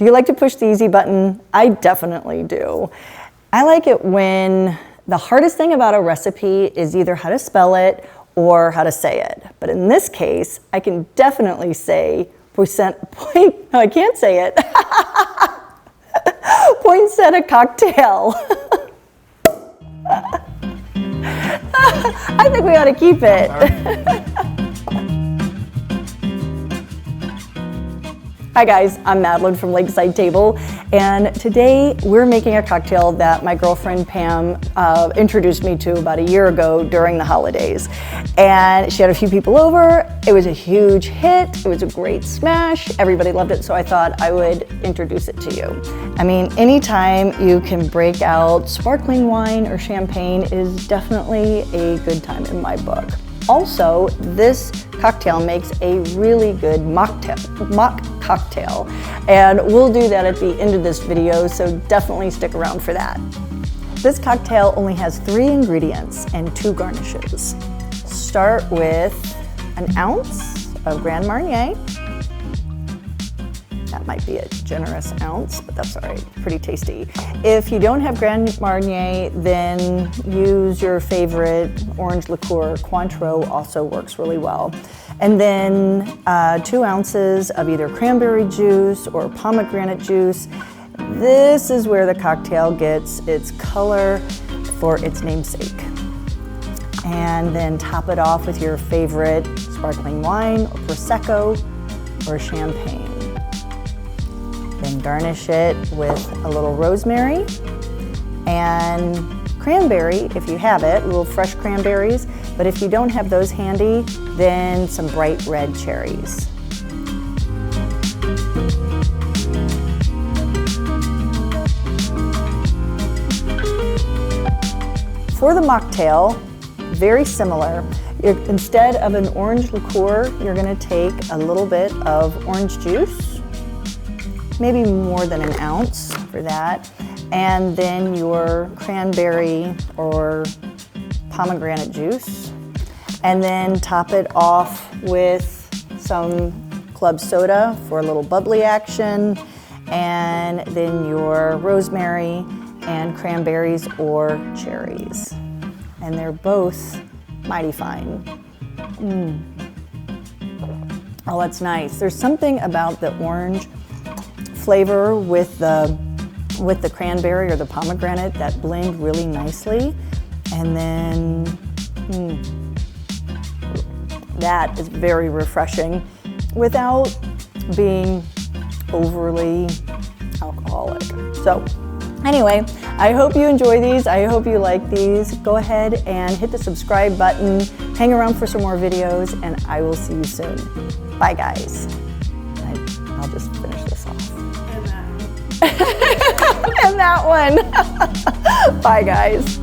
Do you like to push the easy button? I definitely do. I like it when the hardest thing about a recipe is either how to spell it or how to say it. But in this case, I can definitely say I can't say it. Poinsettia Cocktail. I think we ought to keep it. Hi guys, I'm Madeline from Lakeside Table, and today we're making a cocktail that my girlfriend Pam introduced me to about a year ago during the holidays. And she had a few people over. It was a huge hit. It was a great smash. Everybody loved it, so I thought I would introduce it to you. I mean, anytime you can break out sparkling wine or champagne is definitely a good time in my book. Also, this cocktail makes a really good mock cocktail, and we'll do that at the end of this video, so definitely stick around for that. This cocktail only has 3 ingredients and 2 garnishes. Start with an ounce of Grand Marnier. That might be a generous ounce, but that's all right, pretty tasty. If you don't have Grand Marnier, then use your favorite orange liqueur. Cointreau also works really well. And then 2 ounces of either cranberry juice or pomegranate juice. This is where the cocktail gets its color for its namesake. And then top it off with your favorite sparkling wine, or Prosecco, or champagne. Then garnish it with a little rosemary and cranberry, if you have it, little fresh cranberries. But if you don't have those handy, then some bright red cherries. For the mocktail, very similar. Instead of an orange liqueur, you're gonna take a little bit of orange juice, maybe more than an ounce for that, and then your cranberry or pomegranate juice, and then top it off with some club soda for a little bubbly action, and then your rosemary and cranberries or cherries. And they're both mighty fine. Oh, that's nice. There's something about the orange flavor with the cranberry or the pomegranate that blend really nicely. And then that is very refreshing without being overly alcoholic. So anyway, I hope you enjoy these. I hope you like these. Go ahead and hit the subscribe button. Hang around for some more videos, and I will see you soon. Bye guys. I'll just finish this off. And that one. Bye guys.